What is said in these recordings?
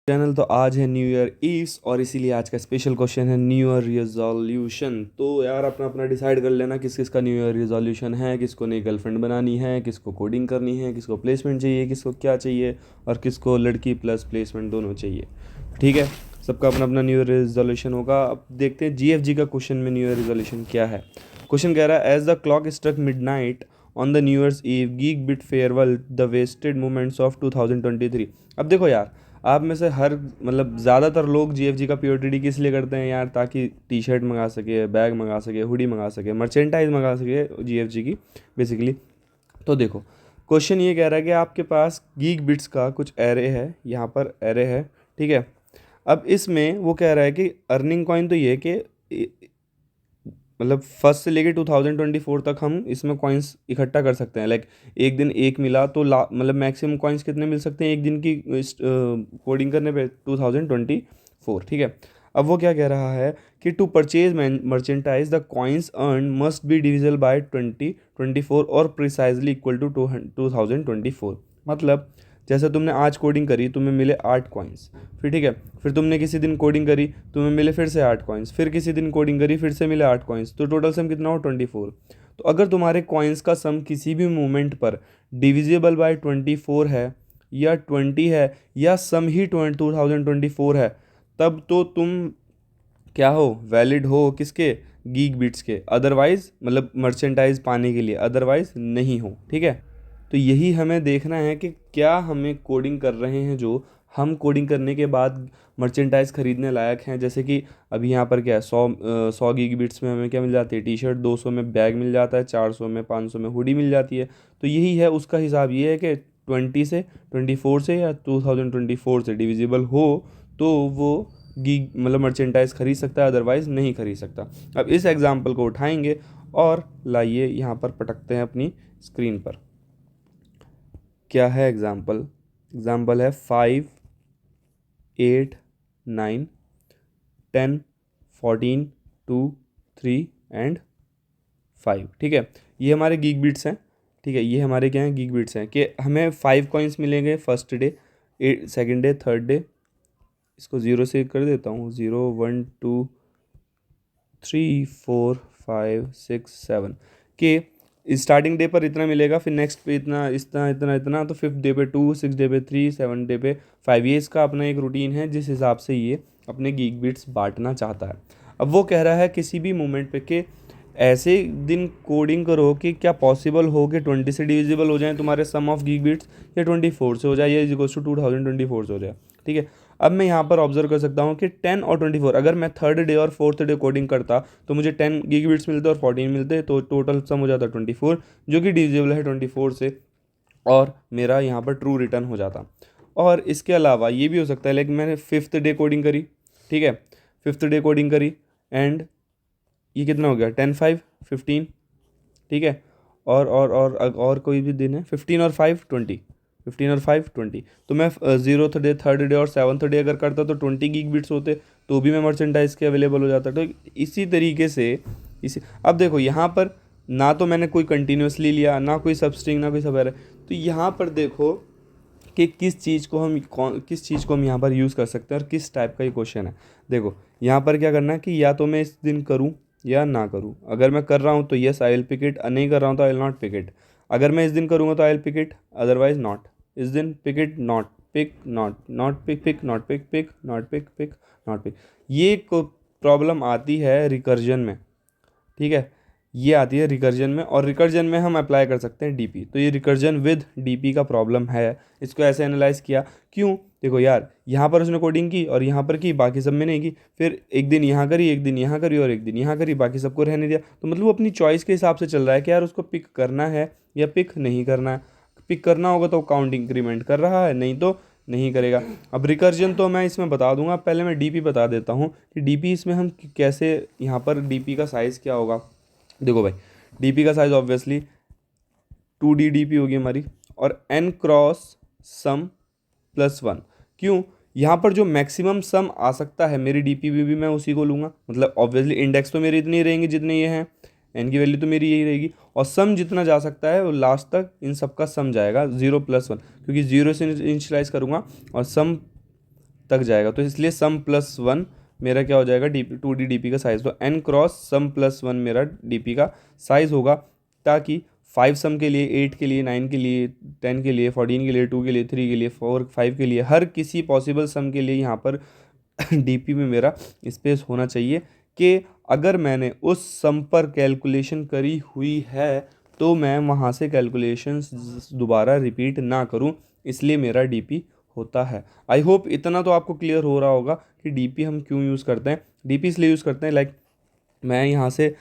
Channel. तो आज है न्यू ईयर ईव्स और इसीलिए आज का स्पेशल क्वेश्चन है न्यू ईयर रिजोल्यूशन। तो यार अपना अपना डिसाइड कर लेना किस किस का न्यू ईयर रिजोल्यूशन है, किसको नई गर्लफ्रेंड बनानी है, किसको कोडिंग करनी है, किसको प्लेसमेंट चाहिए, किसको क्या चाहिए और किसको लड़की प्लस प्लेसमेंट दोनों चाहिए। ठीक है, सबका अपना अपना न्यू ईयर रिजोल्यूशन होगा। अब देखते हैं जीएफजी का क्वेश्चन में न्यू ईयर रिजोल्यूशन क्या है। क्वेश्चन कह रहा है as the clock struck midnight on the new year's eve geek bit farewell the wasted moments of 2023। अब देखो यार, आप में से हर मतलब ज़्यादातर लोग जीएफजी का पीओटीडी किस लिए करते हैं यार, ताकि टी शर्ट मंगा सके, बैग मंगा सके, हुडी मंगा सके, मर्चेंटाइज मंगा सके जीएफजी की बेसिकली। तो देखो, क्वेश्चन ये कह रहा है कि आपके पास गीक बिट्स का कुछ एरे है, यहाँ पर एरे है। ठीक है, अब इसमें वो कह रहा है कि अर्निंग कॉइन तो ये है कि मतलब फर्स्ट से लेके 2024 तक हम इसमें कॉइन्स इकट्ठा कर सकते हैं। लाइक एक दिन एक मिला तो मतलब मैक्सिमम कॉइन्स कितने मिल सकते हैं एक दिन की कोडिंग करने पे 2024। ठीक है, अब वो क्या कह रहा है कि to purchase merchandise the coins earn must be divisible by 2024 और प्रिसाइजली इक्वल टू 2024। मतलब जैसे तुमने आज कोडिंग करी, तुम्हें मिले 8 कॉइन्स। फिर ठीक है, फिर तुमने किसी दिन कोडिंग करी, तुम्हें मिले फिर से 8 कॉइन्स, फिर किसी दिन कोडिंग करी, फिर से मिले 8 कॉइन्स, तो टोटल सम कितना हो 24। तो अगर तुम्हारे कॉइन्स का सम किसी भी मोमेंट पर डिविजिबल बाय 24 है या 20 है या सम ही 2024 है, तब तो तुम क्या हो, वैलिड हो किसके, गीक बिट्स के। अदरवाइज मतलब मर्चेंटाइज पाने के लिए, अदरवाइज नहीं हो। ठीक है, तो यही हमें देखना है कि क्या हमें कोडिंग कर रहे हैं जो हम कोडिंग करने के बाद मर्चेंटाइज खरीदने लायक हैं। जैसे कि अभी यहाँ पर क्या है, 100 गीक बिट्स में हमें क्या मिल जाती है, टी शर्ट, 200 में बैग मिल जाता है, 400 में 500 में हुडी मिल जाती है। तो यही है, उसका हिसाब ये है कि 24 से या 2024 से डिविजिबल हो तो वो गीक मतलब मर्चेंटाइज खरीद सकता है, अदरवाइज़ नहीं खरीद सकता। अब इस एग्जाम्पल को उठाएंगे और लाइए यहाँ पर पटकते हैं अपनी स्क्रीन पर। क्या है एग्जाम्पल, एग्जाम्पल है 5, 8, 9, 10, 14, 2, 3 एंड 5। ठीक है, ये हमारे गीक बीट्स हैं। ठीक है, ये हमारे क्या हैं, गीक बीट्स हैं कि हमें 5 कॉइन्स मिलेंगे first day, second day, third day. इसको 0 से कर देता हूँ, 0, 1, 2, 3, 4, 5, 6, 7 के स्टार्टिंग डे पर इतना मिलेगा, फिर नेक्स्ट पे इतना, इतना इतना इतना, तो 5th डे पे 2, 6th डे पे 3, 7th डे पे 5। ये इसका अपना एक रूटीन है जिस हिसाब से ये अपने गीक बिट्स बांटना चाहता है। अब वो कह रहा है किसी भी मोमेंट पे कि ऐसे दिन कोडिंग करो कि क्या पॉसिबल हो कि 20 से डिविजिबल हो जाए तुम्हारे सम ऑफ गीक बिट्स, या 24 से हो जाए, या इक्वल्स टू 2024 से हो जाए। ठीक है, अब मैं यहाँ पर ऑब्जर्व कर सकता हूँ कि 10 और 24, अगर मैं थर्ड डे और फोर्थ डे कोडिंग करता तो मुझे 10 गीगाबिट्स मिलते और 14 मिलते, तो टोटल सम हो जाता 24, जो कि डिविजिबल है 24 से, और मेरा यहाँ पर ट्रू रिटर्न हो जाता। और इसके अलावा ये भी हो सकता है, लाइक मैंने फिफ्थ डे कोडिंग करी। ठीक है, फिफ्थ डे कोडिंग करी एंड ये कितना हो गया, 10, 5, 15। ठीक है, और कोई भी दिन है, 15 और 5, 20, 15 और 5, 20। तो मैं 0th डे, थर्ड डे और 7th डे अगर करता तो 20 गीक बिट्स होते, तो भी मैं मर्चेंटाइज के अवेलेबल हो जाता। तो इसी तरीके से इसी, अब देखो यहाँ पर ना तो मैंने कोई कंटिन्यूसली लिया, ना कोई सब स्ट्रिंग, ना कोई सब एरर। तो यहाँ पर देखो कि किस चीज़ को हम यहाँ पर यूज़ कर सकते हैं और किस टाइप का ये क्वेश्चन है। देखो यहाँ पर क्या करना है कि या तो मैं इस दिन करूँ या ना करूँ। अगर मैं कर रहा हूँ तो yes I will pick it, नहीं कर रहा हूँ तो I will not pick it. अगर मैं इस दिन करूँगा तो I will pick it, otherwise not. इस दिन pick it, not pick, not pick, pick not pick, pick not pick, pick not pick. ये प्रॉब्लम आती है रिकर्जन में। ठीक है, ये आती है रिकर्जन में, और रिकर्जन में हम अप्लाई कर सकते हैं डीपी। तो ये रिकर्जन विद डीपी का प्रॉब्लम है। इसको ऐसे एनालाइज किया क्यों, देखो यार यहाँ पर उसने कोडिंग की और यहाँ पर की, बाकी सब में नहीं की। फिर एक दिन यहाँ करी, एक दिन यहाँ करी और एक दिन यहाँ करी, बाकी सबको रहने दिया। तो मतलब वो अपनी चॉइस के हिसाब से चल रहा है कि यार उसको पिक करना है या पिक नहीं करना है। पिक करना होगा तो काउंट इंक्रीमेंट कर रहा है, नहीं तो नहीं करेगा। अब रिकर्जन तो मैं इसमें बता दूंगा, पहले मैं डीपी बता देता हूँ कि डीपी इसमें हम कैसे, यहाँ पर डीपी का साइज़ क्या होगा। देखो भाई, डीपी का साइज ऑब्वियसली 2D डीपी होगी हमारी, और n क्रॉस सम प्लस 1। क्यों, यहाँ पर जो मैक्सिमम सम आ सकता है मेरी डीपी में भी मैं उसी को लूँगा। मतलब ऑब्वियसली इंडेक्स तो मेरे इतने ही रहेंगे जितने ये हैं, n की वैल्यू तो मेरी यही रहेगी, और सम जितना जा सकता है वो लास्ट तक इन सब का सम जाएगा 0 + 1, क्योंकि 0 से इनिशियलाइज करूँगा और सम तक जाएगा। तो इसलिए सम प्लस वन मेरा क्या हो जाएगा, डीपी 2D डीपी का साइज़। तो n क्रॉस सम प्लस वन मेरा डीपी का साइज़ होगा, ताकि 5 सम के लिए, 8 के लिए, 9 के लिए, 10 के लिए, 14 के लिए, 2 के लिए, 3 के लिए, 4 5 के लिए, हर किसी पॉसिबल सम के लिए यहाँ पर डीपी में मेरा स्पेस होना चाहिए, कि अगर मैंने उस सम पर कैलकुलेशन करी हुई है तो मैं वहाँ से कैलकुलेशंस दोबारा रिपीट ना करूँ, इसलिए मेरा डीपी होता है। आई होप इतना तो आपको क्लियर हो रहा होगा कि डीपी हम क्यों यूज़ करते हैं। डीपी इसलिए यूज़ करते हैं, लाइक मैं यहाँ से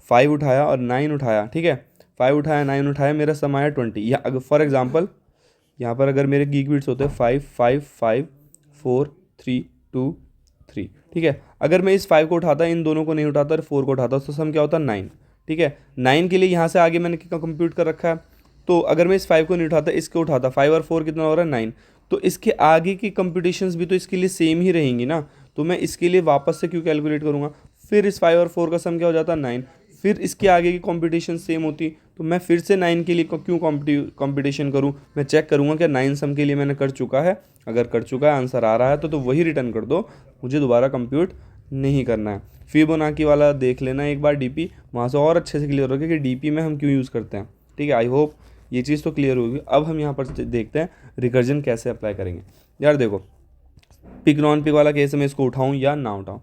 5 उठाया और 9 उठाया, ठीक है, 5 उठाया 9 उठाया, मेरा सम आया 20। या अगर फॉर एग्जांपल यहाँ पर अगर मेरे गीक बिट्स होते हैं 5 5 5 4 3 2 3, ठीक है, अगर मैं इस 5 को उठाता, इन दोनों को नहीं उठाता और 4 को उठाता, तो सम क्या होता 9, ठीक है। 9 के लिए यहाँ से आगे मैंने क्या कंप्यूट कर रखा है, तो अगर मैं इस 5 को नहीं उठाता, इसको उठाता, 5 और 4 कितना हो रहा है 9, तो इसके आगे की कंप्यूटेशंस भी तो इसके लिए सेम ही रहेंगी ना, तो मैं इसके लिए वापस से क्यों कैलकुलेट करूँगा, फिर इस 5 और 4 का सम क्या हो जाता 9, फिर इसके आगे की कंपटीशन सेम होती, तो मैं फिर से 9 के लिए क्यों कंपटीशन करूं, मैं चेक करूंगा कि 9 सम के लिए मैंने कर चुका है, अगर कर चुका है, आंसर आ रहा है तो वही रिटर्न कर दो, मुझे दोबारा कंप्यूट नहीं करना है। फिबोनाची वाला देख लेना एक बार डीपी, वहाँ से और अच्छे से क्लियर होगा कि डीपी में हम क्यों यूज़ करते हैं, ठीक है। आई होप ये चीज़ तो क्लियर होगी। अब हम यहाँ पर देखते हैं रिकर्जन कैसे अप्लाई करेंगे। यार देखो, पिक नॉन पिक वाला केस में इसको उठाऊँ या ना उठाऊँ,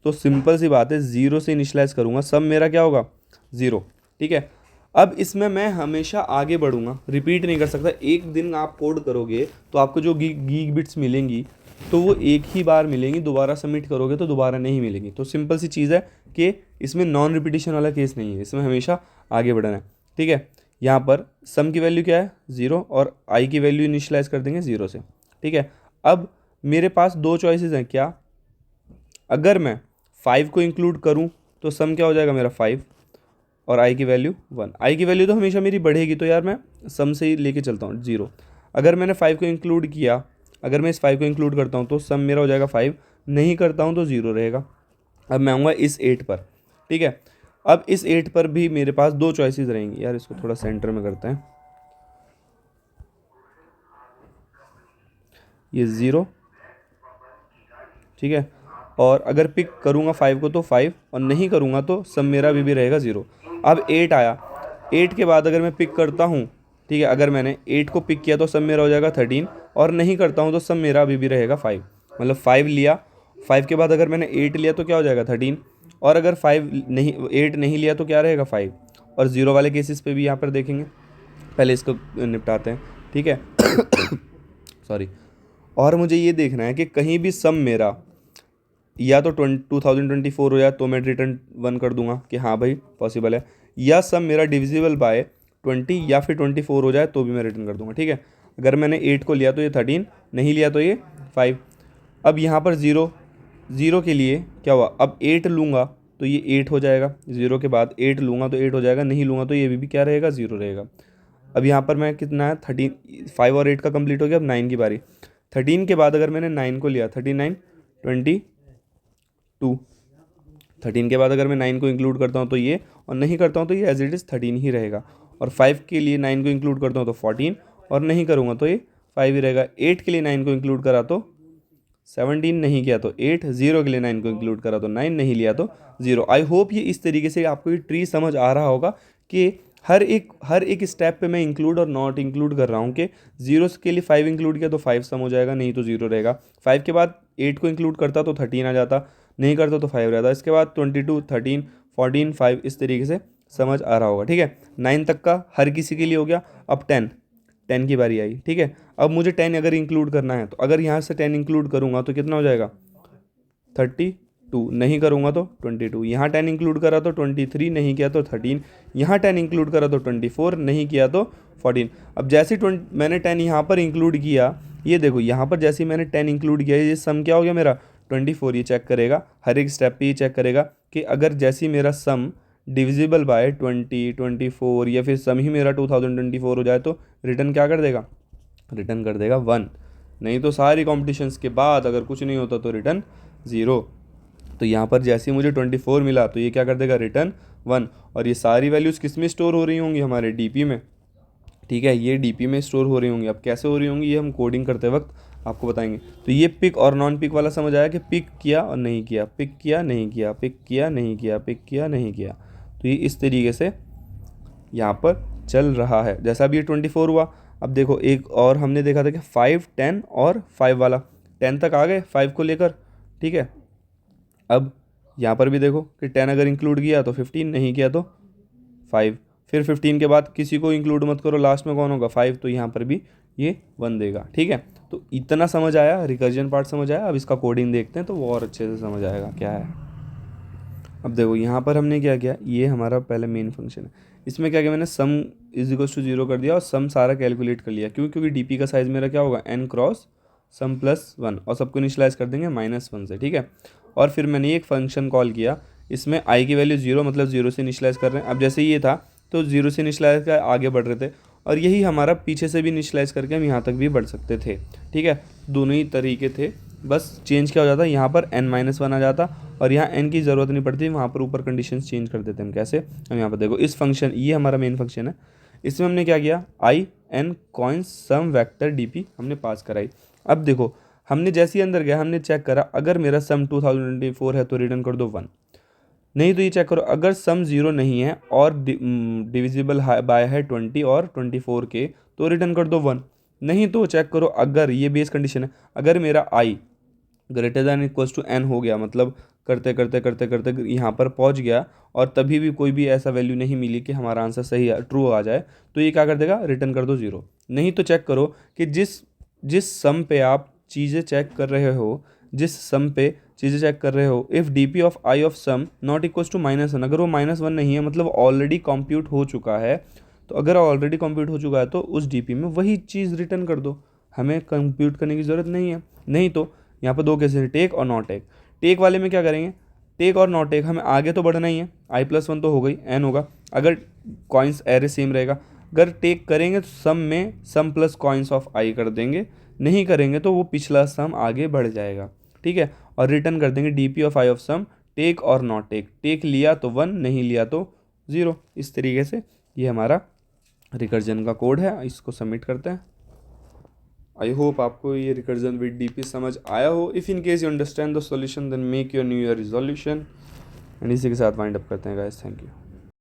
तो सिंपल सी बात है, ज़ीरो से इनिशलाइज करूँगा, सब मेरा क्या होगा 0, ठीक है। अब इसमें मैं हमेशा आगे बढ़ूँगा, रिपीट नहीं कर सकता। एक दिन आप कोड करोगे तो आपको जो गीक बिट्स मिलेंगी तो वो एक ही बार मिलेंगी, दोबारा सबमिट करोगे तो दोबारा नहीं मिलेंगी। तो सिंपल सी चीज़ है कि इसमें नॉन रिपीटिशन वाला केस नहीं है, इसमें हमेशा आगे बढ़ना है, ठीक है। यहाँ पर सम की वैल्यू क्या है 0 और आई की वैल्यू इनिशलाइज कर देंगे 0 से, ठीक है। अब मेरे पास दो चॉइसेस हैं, क्या, अगर मैं 5 को इंक्लूड करूं तो सम क्या हो जाएगा मेरा 5 और आई की वैल्यू 1। आई की वैल्यू तो हमेशा मेरी बढ़ेगी, तो यार मैं सम से ही लेके चलता हूँ 0। अगर मैंने 5 को इंक्लूड किया, अगर मैं इस 5 को इंक्लूड करता हूँ तो सम मेरा हो जाएगा 5, नहीं करता हूँ तो 0 रहेगा। अब मैं आऊँगा इस 8 पर, ठीक है। अब इस 8 पर भी मेरे पास दो चॉइसेस रहेंगी। यार इसको थोड़ा सेंटर में करते हैं, ये 0, ठीक है। और अगर पिक करूँगा 5 को तो 5, और नहीं करूँगा तो सब मेरा भी रहेगा 0। अब 8 आया, 8 के बाद अगर मैं पिक करता हूँ, ठीक है, अगर मैंने 8 को पिक किया तो सब मेरा हो जाएगा 13, और नहीं करता हूँ तो सब मेरा भी रहेगा 5। मतलब 5 लिया, 5 के बाद अगर मैंने 8 लिया तो क्या हो जाएगा 13, और अगर 5 नहीं 8 नहीं लिया तो क्या रहेगा 5। और 0 वाले केसेस पे भी यहाँ पर देखेंगे, पहले इसको निपटाते हैं, ठीक है। सॉरी। और मुझे ये देखना है कि कहीं भी सम मेरा या तो 2024 हो जाए तो मैं रिटर्न 1 कर दूंगा कि हाँ भाई पॉसिबल है, या सम मेरा डिविजिबल बाय 20 या फिर 24 हो जाए तो भी मैं रिटर्न कर दूंगा, ठीक है। अगर मैंने 8 को लिया तो ये 13, नहीं लिया तो ये 5। अब यहाँ पर 0 के लिए क्या हुआ, अब 8 लूँगा तो ये 8 हो जाएगा, 0 के बाद 8 लूँगा तो 8 हो जाएगा, नहीं लूँगा तो ये भी क्या रहेगा 0 रहेगा। अब यहाँ पर मैं कितना है 13, 5 और 8 का कंप्लीट हो गया, अब 9 की बारी। 13 के बाद अगर मैंने 9 को लिया, 39 22, 13 के बाद अगर मैं 9 को इंक्लूड करता हूँ तो ये, और नहीं करता हूँ तो ये एज इट इज़ 13 ही रहेगा। और 5 के लिए 9 को इंक्लूड करता हूँ तो 14, और नहीं करूँगा तो ये 5 ही रहेगा। 8 के लिए 9 को इंक्लूड करा तो 17, नहीं किया तो 8, 0 के लिए 9 को इंक्लूड करा तो 9, नहीं लिया तो 0। आई होप ये इस तरीके से आपको ये ट्री समझ आ रहा होगा कि हर एक स्टेप पे मैं इंक्लूड और नॉट इंक्लूड कर रहा हूँ कि 0 के लिए 5 इंक्लूड किया तो 5 सम हो जाएगा, नहीं तो 0 रहेगा। 5 के बाद 8 को इंक्लूड करता तो 13 आ जाता, नहीं करता तो 5 रहता। इसके बाद 22, 13, 14, 5, इस तरीके से समझ आ रहा होगा, ठीक है। 9 तक का हर किसी के लिए हो गया। अब 10 की बारी आई, ठीक है। अब मुझे 10 अगर इंक्लूड करना है तो अगर यहाँ से 10 इंक्लूड करूँगा तो कितना हो जाएगा 32, नहीं करूँगा तो 22, यहाँ 10 इंक्लूड करा तो 23, नहीं किया तो 13, यहाँ 10 इंक्लूड करा तो 24, नहीं किया तो 14। अब जैसे मैंने 10 यहाँ पर इंक्लूड किया, ये देखो यहाँ पर जैसे मैंने 10 इंक्लूड किया, ये सम क्या हो गया मेरा 24। ये चेक करेगा, हर एक स्टेप पे ये चेक करेगा कि अगर जैसे मेरा सम डिविजिबल बाय 20, 24 या फिर सम ही मेरा 2024 हो जाए तो रिटर्न क्या कर देगा, रिटर्न कर देगा 1। नहीं तो सारी कॉम्पिटिशन्स के बाद अगर कुछ नहीं होता तो रिटर्न 0। तो यहाँ पर जैसे ही मुझे 24 मिला तो ये क्या कर देगा, रिटर्न 1। और ये सारी वैल्यूज़ किस में स्टोर हो रही होंगी, हमारे डीपी में, ठीक है। ये डीपी में स्टोर हो रही होंगी। अब कैसे हो रही होंगी ये हम कोडिंग करते वक्त आपको बताएंगे। तो ये पिक और नॉन पिक वाला समझ आया कि पिक किया और नहीं किया, पिक किया नहीं किया, पिक किया नहीं किया, पिक किया नहीं किया। तो ये इस तरीके से यहाँ पर चल रहा है। जैसा अभी ये 24 हुआ, अब देखो एक और हमने देखा था कि 5, 10 और 5 वाला, 10 तक आ गए 5 को लेकर, ठीक है। अब यहाँ पर भी देखो कि 10 अगर इंक्लूड किया तो 15, नहीं किया तो 5, फिर 15 के बाद किसी को इंक्लूड मत करो, लास्ट में कौन होगा 5, तो यहाँ पर भी ये 1 देगा, ठीक है। तो इतना समझ आया, रिकर्जन पार्ट समझ आया। अब इसका कोडिंग देखते हैं तो वो और अच्छे से समझ आएगा क्या है। अब देखो यहाँ पर हमने क्या किया, ये हमारा पहले मेन फंक्शन है, इसमें क्या किया मैंने, सम इज इक्वल टू 0 कर दिया और सम सारा कैलकुलेट कर लिया। क्यों? क्योंकि डीपी का साइज़ मेरा क्या होगा, n क्रॉस सम प्लस 1, और सबको इनिशियलाइज कर देंगे -1 से, ठीक है। और फिर मैंने एक फंक्शन कॉल किया, इसमें i की वैल्यू 0 मतलब 0 से इनिशियलाइज कर रहे हैं। अब जैसे ये था तो 0 से इनिशियलाइज कर आगे बढ़ रहे थे, और यही हमारा पीछे से भी इनिशियलाइज करके हम यहाँ तक भी बढ़ सकते थे, ठीक है। दोनों ही तरीके थे, बस चेंज क्या हो जाता, यहाँ पर n-1 आ जाता और यहाँ n की ज़रूरत नहीं पड़ती, वहाँ पर ऊपर कंडीशंस चेंज कर देते हम। कैसे? हम यहाँ पर देखो, इस फंक्शन, ये हमारा मेन फंक्शन है, इसमें हमने क्या किया, i n coins sum vector DP हमने पास कराई। अब देखो हमने जैसे ही अंदर गया हमने चेक करा, अगर मेरा सम 2024 है तो रिटर्न कर दो 1, नहीं तो ये चेक करो अगर सम 0 नहीं है और डिविजिबल बाय है 20 और 24 के, तो रिटर्न कर दो 1। नहीं तो चेक करो, अगर ये बेस कंडीशन है, अगर मेरा i greater than equals to n हो गया, मतलब करते करते करते करते यहाँ पर पहुँच गया और तभी भी कोई भी ऐसा वैल्यू नहीं मिली कि हमारा आंसर सही ट्रू आ जाए, तो ये क्या कर देगा, रिटर्न कर दो 0। नहीं तो चेक करो कि जिस जिस सम पे आप चीज़ें चेक कर रहे हो, जिस सम पे चीज़ें चेक कर रहे हो, if D P of i of sum not equals to -1, अगर वो -1 नहीं है मतलब ऑलरेडी कॉम्प्यूट हो चुका है, तो अगर ऑलरेडी कॉम्प्यूट हो चुका है तो उस डी पी में वही चीज़ रिटर्न कर दो, हमें कंप्यूट करने की ज़रूरत नहीं है। नहीं तो यहाँ पर दो केसेस हैं, टेक और नॉट टेक। टेक वाले में क्या करेंगे, टेक और नॉट टेक, हमें आगे तो बढ़ना ही है, i+1 तो हो गई, n होगा, अगर कॉइन्स एरे सेम रहेगा। अगर टेक करेंगे तो सम में सम प्लस कॉइन्स ऑफ i कर देंगे, नहीं करेंगे तो वो पिछला सम आगे बढ़ जाएगा, ठीक है। और रिटर्न कर देंगे D P of i of sum, take और नॉट टेक, टेक लिया तो 1, नहीं लिया तो 0। इस तरीके से ये हमारा रिकर्जन का कोड है, इसको सबमिट करते हैं। आई होप आपको ये रिकर्जन विद डीपी समझ आया हो। If in case you understand the solution then make your new year resolution. And इसी के साथ वाइंड अप करते हैं गाइस, थैंक यू।